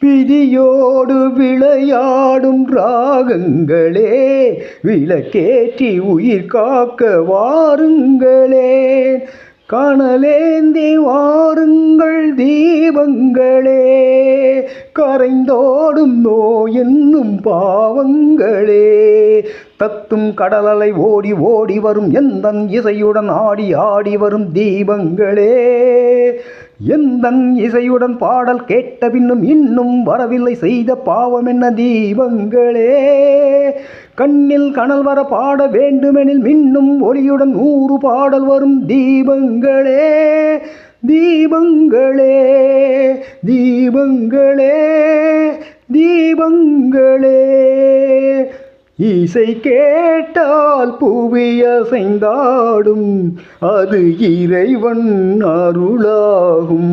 விதியோடு விளையாடும் ராகங்களே, விளக்கேற்றி உயிர் காக்க வாருங்களே, கனலேந்தி வாருங்கள் தீபங்களே, கரைந்தோடும் நோய் என்னும் பாவங்களே, தத்தும் கடலலை ஓடி ஓடி வரும் எந்தன் இசையுடன் ஆடி ஆடி வரும் தீபங்களே, எந்தன் இசையுடன் பாடல் கேட்ட பின்னும் இன்னும் வரவில்லை செய்த பாவம் என்ன தீபங்களே, கண்ணில் கனல் வர பாட வேண்டுமெனில் மின்னும் ஒளியுடன் 100 பாடல் வரும் தீபங்களே, தீபங்களே, தீபங்களே, தீபங்களே. இசை கேட்டால் புவி அசைந்தாடும், அது இறைவன் அருளாகும்.